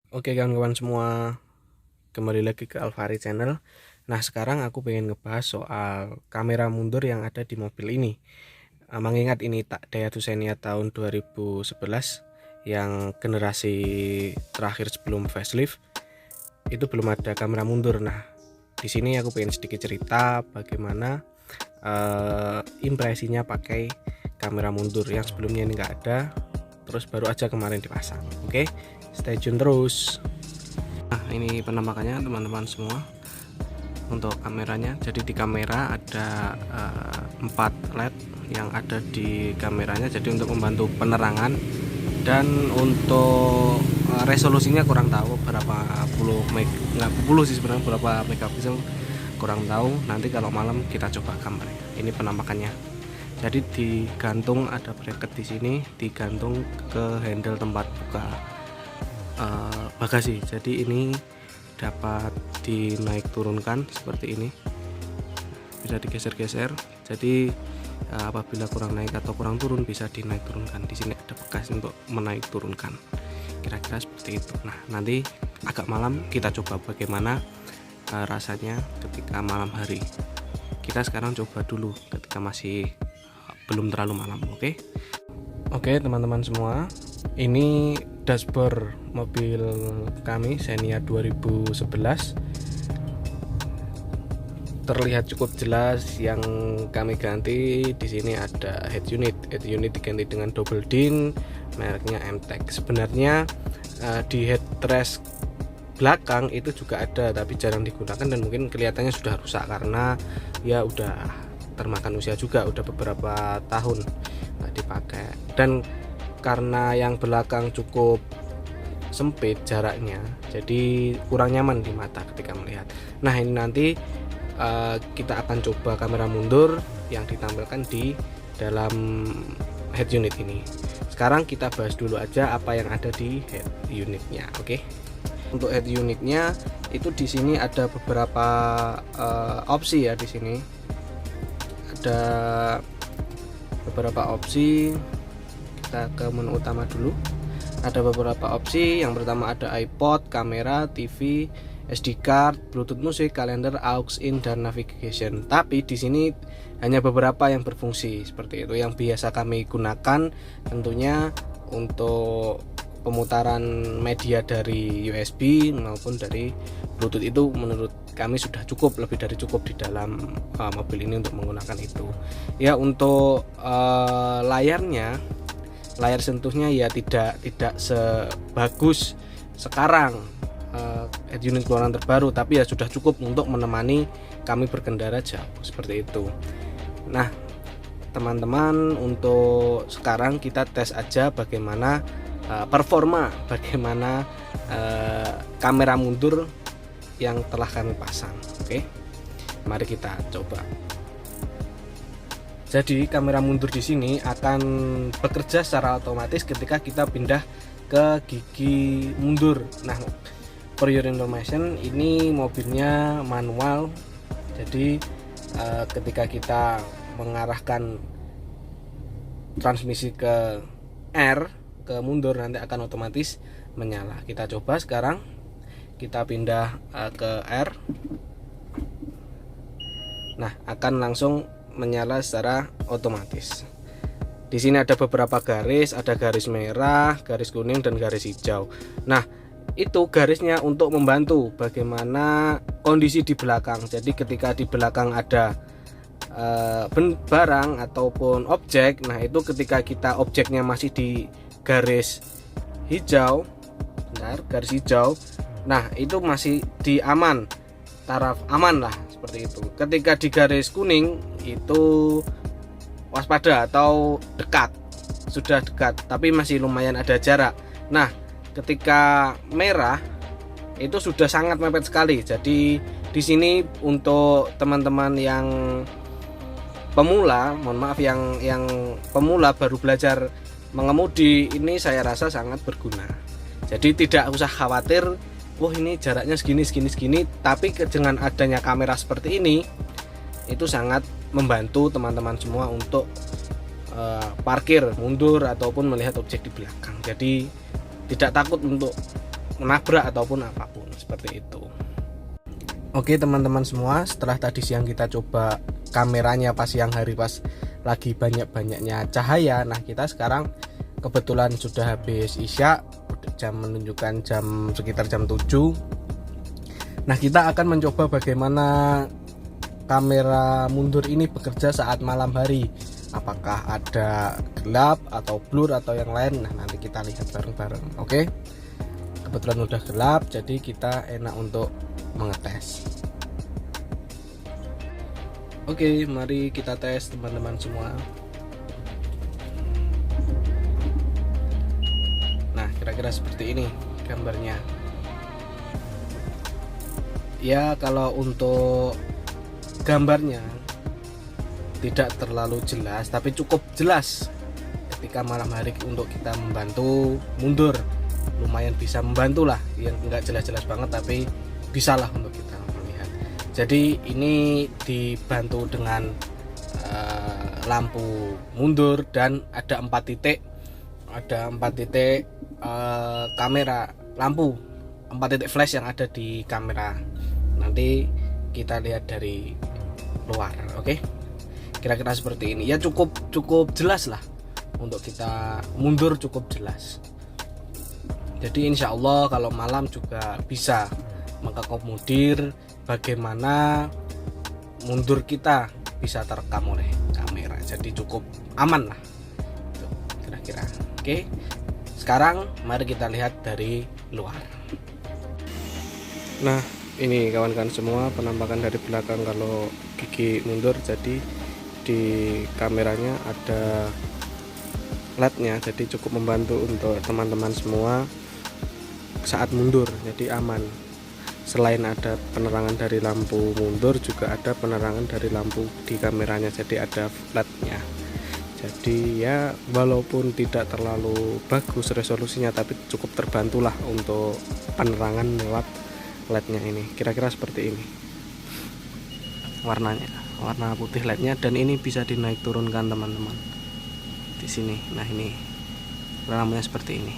Oke kawan-kawan semua, kembali lagi ke Alvari Channel. Nah sekarang aku pengen ngebahas soal kamera mundur yang ada di mobil ini. Mengingat ini Daihatsu Xenia tahun 2011 yang generasi terakhir sebelum facelift, itu belum ada kamera mundur. Nah di sini aku pengen sedikit cerita bagaimana impresinya pakai kamera mundur yang sebelumnya ini nggak ada, terus baru aja kemarin dipasang. Oke, stay tune terus. Nah ini penampakannya teman-teman semua untuk kameranya. Jadi di kamera ada 4 LED yang ada di kameranya, jadi untuk membantu penerangan. Dan untuk resolusinya kurang tahu berapa puluh nggak puluh sih sebenarnya, berapa megapiksel kurang tahu. Nanti kalau malam kita coba gambar. Ini penampakannya. Jadi digantung, ada bracket di sini, digantung ke handle tempat buka bagasi. Jadi ini dapat dinaik turunkan seperti ini, bisa digeser-geser. Jadi apabila kurang naik atau kurang turun bisa dinaik turunkan. Di sini ada bekas untuk menaik turunkan, kira-kira seperti itu. Nah nanti agak malam kita coba bagaimana rasanya ketika malam hari. Kita sekarang coba dulu ketika masih belum terlalu malam. Oke teman-teman semua, ini dashboard mobil kami Xenia 2011. Terlihat cukup jelas. Yang kami ganti di sini ada head unit diganti dengan double din, mereknya MTEK. Sebenarnya di headrest belakang itu juga ada, tapi jarang digunakan dan mungkin kelihatannya sudah rusak karena ya udah termakan usia juga, udah beberapa tahun nggak dipakai. Dan karena yang belakang cukup sempit jaraknya, jadi kurang nyaman di mata ketika melihat. Nah ini nanti kita akan coba kamera mundur yang ditampilkan di dalam head unit ini. Sekarang kita bahas dulu aja apa yang ada di head unitnya. Untuk head unitnya itu di sini ada beberapa opsi ya. Di sini ada beberapa opsi. Kita ke menu utama dulu. Ada beberapa opsi. Yang pertama ada iPod, kamera, TV, SD card, Bluetooth musik, kalender, aux in, dan navigation. Tapi di sini hanya beberapa yang berfungsi seperti itu. Yang biasa kami gunakan tentunya untuk pemutaran media dari USB maupun dari Bluetooth, itu menurut kami sudah cukup, lebih dari cukup di dalam mobil ini untuk menggunakan itu. Ya untuk layar sentuhnya ya tidak sebagus sekarang head unit keluaran terbaru, tapi ya sudah cukup untuk menemani kami berkendara jauh seperti itu. Nah teman-teman, untuk sekarang kita tes aja bagaimana performa, bagaimana kamera mundur yang telah kami pasang. Mari kita coba. Jadi kamera mundur di sini akan bekerja secara otomatis ketika kita pindah ke gigi mundur. Nah, for your information, ini mobilnya manual. Jadi ketika kita mengarahkan transmisi ke R, ke mundur, nanti akan otomatis menyala. Kita coba sekarang. Kita pindah ke R. Nah, akan langsung menyala secara otomatis. Di sini ada beberapa garis, ada garis merah, garis kuning, dan garis hijau. Nah, itu garisnya untuk membantu bagaimana kondisi di belakang. Jadi ketika di belakang ada barang ataupun objek, nah itu ketika kita objeknya masih di garis hijau, garis hijau, nah itu masih di aman, taraf aman lah seperti itu. Ketika di garis kuning itu waspada atau dekat, sudah dekat tapi masih lumayan ada jarak. Nah ketika merah itu sudah sangat mepet sekali. Jadi di sini untuk teman-teman yang pemula, mohon maaf, yang pemula baru belajar mengemudi, ini saya rasa sangat berguna. Jadi tidak usah khawatir, wah ini jaraknya segini. Tapi dengan adanya kamera seperti ini, itu sangat membantu teman-teman semua untuk parkir, mundur, ataupun melihat objek di belakang. Jadi tidak takut untuk menabrak ataupun apapun seperti itu. Oke teman-teman semua, setelah tadi siang kita coba kameranya pas siang hari pas lagi banyak-banyaknya cahaya. Nah kita sekarang kebetulan sudah habis isya, jam menunjukkan jam sekitar jam 7. Nah kita akan mencoba bagaimana kamera mundur ini bekerja saat malam hari. Apakah ada gelap atau blur atau yang lain. Nah nanti kita lihat bareng-bareng. Oke, kebetulan udah gelap jadi kita enak untuk mengetes. Oke, mari kita tes teman-teman semua. Nah kira-kira seperti ini gambarnya. Ya kalau untuk gambarnya tidak terlalu jelas tapi cukup jelas ketika malam hari untuk kita membantu mundur, lumayan bisa membantu lah. Yang enggak jelas-jelas banget tapi bisalah untuk kita melihat. Jadi ini dibantu dengan lampu mundur dan ada 4 titik, kamera lampu 4 titik flash yang ada di kamera. Nanti kita lihat dari luar. Oke, kira-kira seperti ini ya, cukup jelas lah untuk kita mundur, cukup jelas. Jadi insya Allah kalau malam juga bisa mengakomodir bagaimana mundur kita bisa terekam oleh kamera, jadi cukup aman lah kira-kira. Oke, sekarang mari kita lihat dari luar. Nah ini kawan-kawan semua penampakan dari belakang kalau gigi mundur. Jadi di kameranya ada LED-nya, jadi cukup membantu untuk teman-teman semua saat mundur, jadi aman. Selain ada penerangan dari lampu mundur juga ada penerangan dari lampu di kameranya, jadi ada LED-nya. Jadi ya walaupun tidak terlalu bagus resolusinya tapi cukup terbantulah untuk penerangan lewat LED-nya ini. Kira-kira seperti ini warnanya, warna putih LED-nya, dan ini bisa dinaik turunkan teman-teman di sini. Nah ini lampunya seperti ini.